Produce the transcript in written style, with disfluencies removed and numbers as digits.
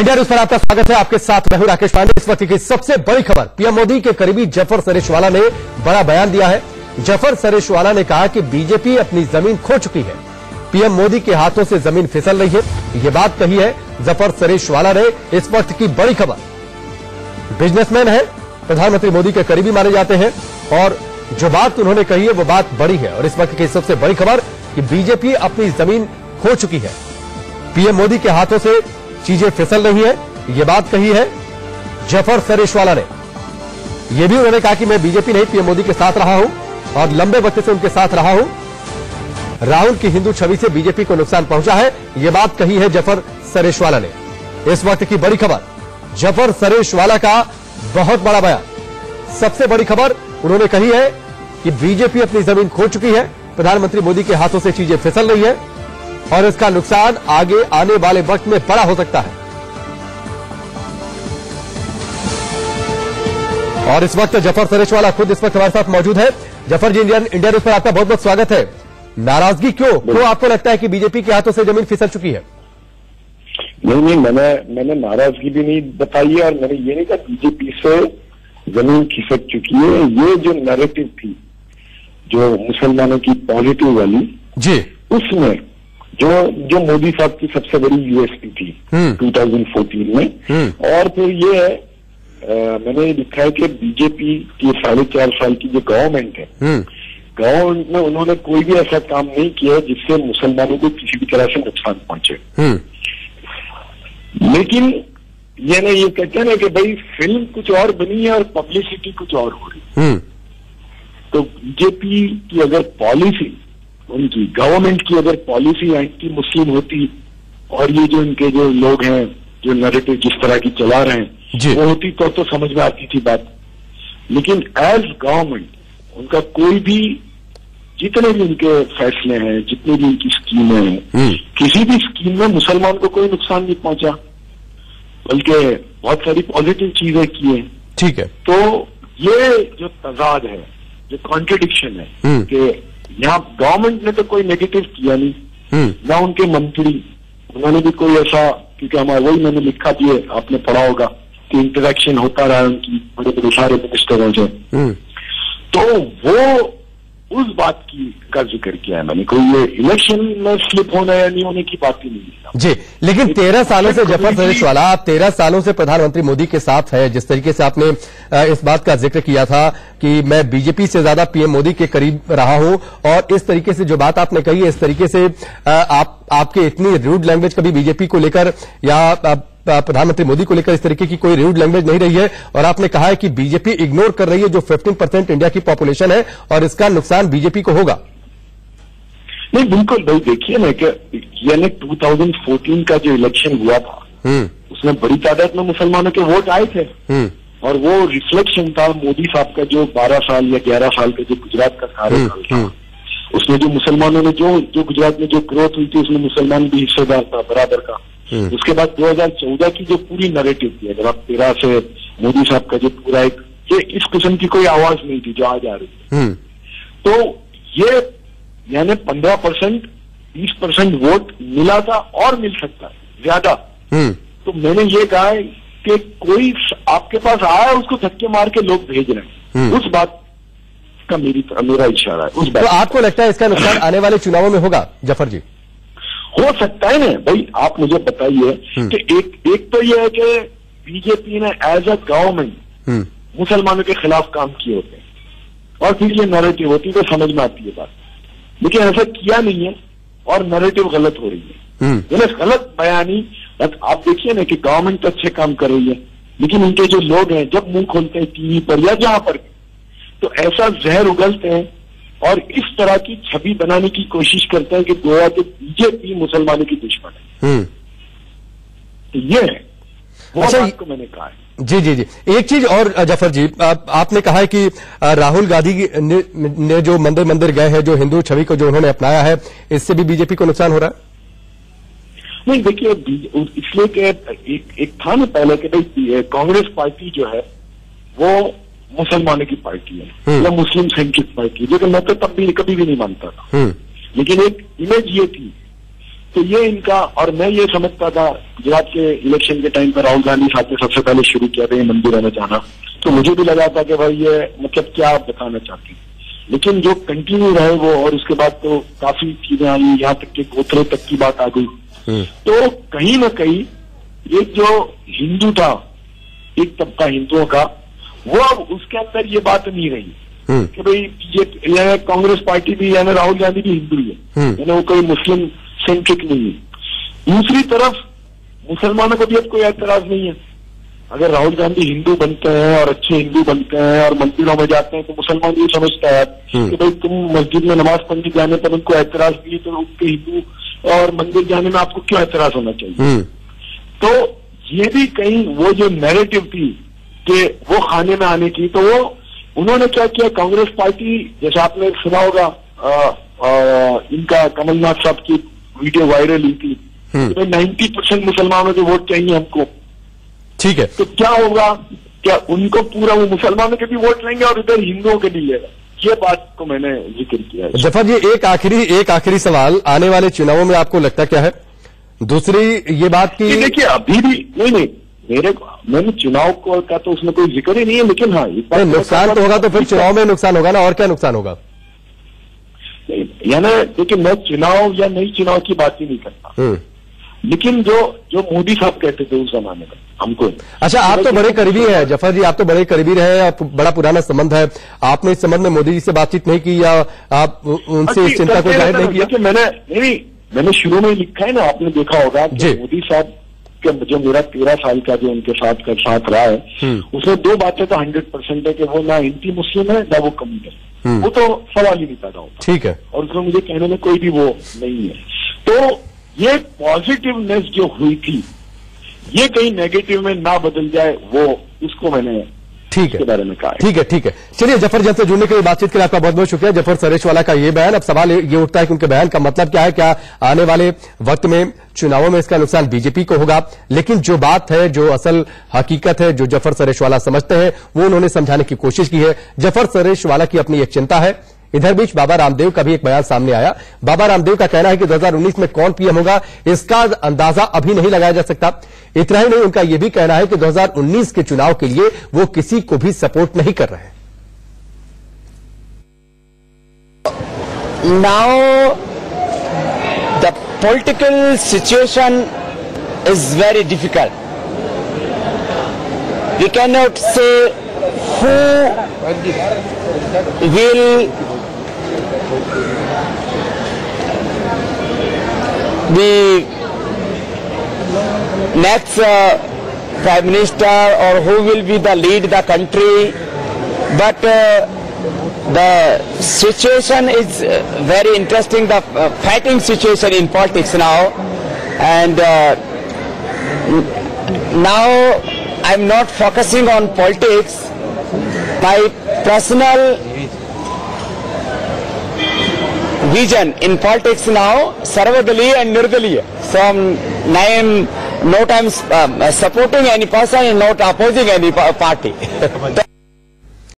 India news पर आपका स्वागत है। आपके साथ मैं हूं राकेश पांडे। इस वक्त की सबसे बड़ी खबर, पीएम मोदी के करीबी जफर सरेशवाला ने बड़ा बयान दिया है। जफर सरेशवाला ने कहा कि बीजेपी अपनी जमीन खो चुकी है, पीएम मोदी के हाथों से जमीन फिसल रही है। ये बात कही है जफर सरेशवाला ने। इस वक्त की बड़ी खबर, बिजनेसमैन है, प्रधानमंत्री मोदी के करीबी माने जाते हैं और जो बात उन्होंने कही है वो बात बड़ी है। और इस वक्त की सबसे बड़ी खबर कि बीजेपी अपनी जमीन खो चुकी है, पीएम मोदी के हाथों से चीजें फिसल रही है। ये बात कही है जफर सरेशवाला ने। यह भी उन्होंने कहा कि मैं बीजेपी नहीं पीएम मोदी के साथ रहा हूं और लंबे वक्त से उनके साथ रहा हूं। राहुल की हिंदू छवि से बीजेपी को नुकसान पहुंचा है, यह बात कही है जफर सरेशवाला ने। इस वक्त की बड़ी खबर, जफर सरेशवाला का बहुत बड़ा बयान। सबसे बड़ी खबर उन्होंने कही है कि बीजेपी अपनी जमीन खो चुकी है, प्रधानमंत्री मोदी के हाथों से चीजें फिसल रही है और इसका नुकसान आगे आने वाले वक्त में बड़ा हो सकता है। और इस वक्त जफर सरेशवाला खुद इस वक्त हमारे साथ मौजूद है। जफर जी, इंडिया न्यूज पर आपका बहुत बहुत स्वागत है। नाराजगी क्यों आपको लगता है कि बीजेपी के हाथों से जमीन फिसल चुकी है? नहीं, मैंने नाराजगी भी नहीं बताई है और मैंने ये नहीं कहा बीजेपी से जमीन खिसक चुकी है। ये जो नैरेटिव थी, जो मुसलमानों की पॉजिटिव वाली जी, उसमें जो मोदी साहब की सबसे बड़ी यूएसपी थी 2014 में। और फिर ये है, मैंने लिखा है कि बीजेपी की 4.5 साल की जो गवर्नमेंट है, गवर्नमेंट में उन्होंने कोई भी ऐसा काम नहीं किया जिससे मुसलमानों को किसी भी तरह से नुकसान पहुंचे। लेकिन ये कहते हैं ना कि भाई फिल्म कुछ और बनी है और पब्लिसिटी कुछ और हो रही। तो बीजेपी की अगर पॉलिसी, उनकी गवर्नमेंट की अगर पॉलिसी एंटी मुस्लिम होती और ये जो इनके जो लोग हैं जो नैरेटिव जिस तरह की चला रहे हैं वो होती तो समझ में आती थी बात। लेकिन एज गवर्नमेंट उनका कोई भी, जितने भी उनके फैसले हैं, जितनी भी उनकी स्कीमें हैं, किसी भी स्कीम में मुसलमान को कोई नुकसान नहीं पहुंचा, बल्कि बहुत सारी पॉजिटिव चीजें की हैं। ठीक है। तो ये जो तजाद है, जो कॉन्ट्रडिक्शन है कि यहाँ गवर्नमेंट ने तो कोई नेगेटिव किया नहीं, ना उनके मंत्री, उन्होंने भी कोई ऐसा, क्योंकि हमारा वही मैंने लिखा भी है, आपने पढ़ा होगा कि इंटरेक्शन होता रहा उनकी बड़े बड़े सारे मिनिस्टरों से। तो वो उस बात का जिक्र किया है मैंने, कोई ये इलेक्शन में स्लिप होना या नहीं होने की बात ही नहीं जी। लेकिन 13 सालों से जफर सरेशवाला, आप 13 सालों से प्रधानमंत्री मोदी के साथ है। जिस तरीके से आपने इस बात का जिक्र किया था कि मैं बीजेपी से ज्यादा पीएम मोदी के करीब रहा हूं, और इस तरीके से जो बात आपने कही है, इस तरीके से आपके इतनी रूड लैंग्वेज कभी बीजेपी को लेकर या प्रधानमंत्री मोदी को लेकर इस तरीके की कोई रूड लैंग्वेज नहीं रही है। और आपने कहा है कि बीजेपी इग्नोर कर रही है जो 15% इंडिया की पॉपुलेशन है और इसका नुकसान बीजेपी को होगा। नहीं, बिल्कुल भाई, देखिए ना कि यानी 2014 का जो इलेक्शन हुआ था उसमें बड़ी तादाद में मुसलमानों के वोट आए थे और वो रिफ्लेक्शन था मोदी साहब का जो 12 साल या 11 साल का जो गुजरात का कार्यकाल था, उसमें जो मुसलमानों ने जो गुजरात में जो ग्रोथ हुई थी उसमें मुसलमान भी हिस्सेदार था बराबर का। उसके बाद 2014 की जो पूरी नैरेटिव थी, अगर आप 13 से मोदी साहब का जो पूरा एक, ये इस किस्म की कोई आवाज नहीं थी जो आज आ रही थी। तो ये यानी 15%, 20% वोट मिला था और मिल सकता है ज्यादा। तो मैंने ये कहा है कि कोई आपके पास आया उसको धक्के मार के लोग भेज रहे हैं, उस बात का मेरा इशारा है। उस बात तो आपको लगता है इसका नुकसान आने वाले चुनावों में होगा जफर जी? हो सकता है ना भाई, आप मुझे बताइए कि एक तो यह है कि बीजेपी ने एज अ गवर्नमेंट मुसलमानों के खिलाफ काम किए होते हैं और फिर ये नैरेटिव होती तो समझ में आती है बात, लेकिन ऐसा किया नहीं है और नैरेटिव गलत हो रही है। यानी गलत बयानी। आप देखिए ना कि गवर्नमेंट तो अच्छे काम कर रही है, लेकिन उनके जो लोग हैं जब मुंह खोलते हैं टीवी पर या जहां पर, तो ऐसा जहर उगलते हैं और इस तरह की छवि बनाने की कोशिश करते हैं कि गोवा के बीजेपी मुसलमानों की दुश्मन है। तो ये है वो बात को मैंने कहा है। जी। एक चीज और जफर जी, आपने कहा है कि राहुल गांधी ने जो मंदिर गए हैं, जो हिंदू छवि को जो उन्होंने अपनाया है, इससे भी बीजेपी को नुकसान हो रहा है? नहीं, देखिए इसलिए कि एक था ना पहले कि भाई कांग्रेस पार्टी जो है वो मुसलमानों की पार्टी है या मुस्लिम सेंट्रिक पार्टी है, जो कि मैं तो तब भी कभी भी नहीं मानता था। लेकिन एक इमेज ये थी तो ये इनका, और मैं ये समझता था गुजरात के इलेक्शन के टाइम पर राहुल गांधी साहब ने सबसे पहले शुरू किया था ये मंदिरों में जाना, तो मुझे भी लगा था कि भाई ये मतलब क्या आप बताना चाहते हैं, लेकिन जो कंटिन्यू रहे वो, और उसके बाद तो काफी चीजें आई, यहाँ तक के गोथरे तक की बात आ गई। तो कहीं ना कहीं एक जो हिंदू था, एक तबका हिंदुओं का, वो अब उसके अंदर ये बात नहीं रही कि भाई ये कांग्रेस पार्टी भी यानी राहुल गांधी भी हिंदू ही है, यानी वो कोई मुस्लिम सेंट्रिक नहीं है। दूसरी तरफ मुसलमानों को भी अब कोई एतराज नहीं है। अगर राहुल गांधी हिंदू बनते हैं और अच्छे हिंदू बनते हैं और मंदिरों में जाते हैं, तो मुसलमान ये समझता है कि भाई तुम मस्जिद में नमाज पढ़ने जाने पर उनको एतराज नहीं, तो उनके हिंदू और मंदिर जाने में आपको क्यों एतराज होना चाहिए। तो ये भी कहीं वो जो नैरेटिव थी कि वो खाने में आने की, तो वो उन्होंने क्या किया, कांग्रेस पार्टी, जैसे आपने सुना होगा इनका कमलनाथ साहब की वीडियो वायरल हुई थी, 90% मुसलमानों के वोट चाहिए हमको। ठीक है, तो क्या होगा, क्या उनको पूरा वो मुसलमानों के भी वोट लेंगे और इधर हिंदुओं के भी लेगा। ये बात को मैंने जिक्र किया है। जफर जी, एक आखिरी सवाल, आने वाले चुनावों में आपको लगता क्या है? दूसरी ये बात की देखिए अभी भी नहीं मैंने चुनाव को का तो उसमें कोई जिक्र ही नहीं है, लेकिन हाँ नुकसान तो होगा, तो फिर चुनाव में नुकसान होगा ना, और क्या नुकसान होगा? यानी देखिए मैं चुनाव या नई चुनाव की बात ही नहीं करता, लेकिन जो मोदी साहब कहते थे उस जमाने में हमको। अच्छा, आप तो बड़े करीबी हैं जफर जी, आप तो बड़े करीबी रहे, आप बड़ा पुराना संबंध है, आपने इस संबंध में मोदी जी से बातचीत नहीं की या आप उनसे इस चिंता को जाहिर नहीं किया? मैंने शुरू में ही लिखा है ना, आपने देखा होगा कि मोदी साहब के जो मेरा 13 साल का जो उनके साथ रहा है, उसमें 2 बातें तो 100% है कि वो ना एंटी मुस्लिम है ना वो कम्युनिस्ट, वो तो सवाल ही नहीं पैदा होता। ठीक है, और उसमें मुझे कहने में कोई भी वो नहीं है। तो ये पॉजिटिवनेस जो हुई थी, ये कहीं नेगेटिव में ना बदल जाए, वो उसको मैंने ठीक है बारे में कहा। ठीक है। चलिए, जफर जन से जुड़ने के लिए, बातचीत के लिए आपका बहुत बहुत शुक्रिया। जफर सरेशवाला का ये बयान, अब सवाल ये उठता है कि उनके बयान का मतलब क्या है, क्या आने वाले वक्त में चुनावों में इसका नुकसान बीजेपी को होगा? लेकिन जो बात है, जो असल हकीकत है, जो जफर सरेशवाला समझते हैं, वो उन्होंने समझाने की कोशिश की है। जफर सरेशवाला की अपनी एक चिंता है। इधर बीच बाबा रामदेव का भी एक बयान सामने आया। बाबा रामदेव का कहना है कि 2019 में कौन पीएम होगा इसका अंदाजा अभी नहीं लगाया जा सकता। इतना ही नहीं, उनका यह भी कहना है कि 2019 के चुनाव के लिए वो किसी को भी सपोर्ट नहीं कर रहे। Now the political situation is very difficult. We can not say who will be next prime minister or who will be the lead the country, but the situation is very interesting, the fighting situation in politics now, and now I'm not focusing on politics. My personal vision in politics now, Sarvadaliya and Nirdaliya. So not I'm supporting any person and not opposing any party.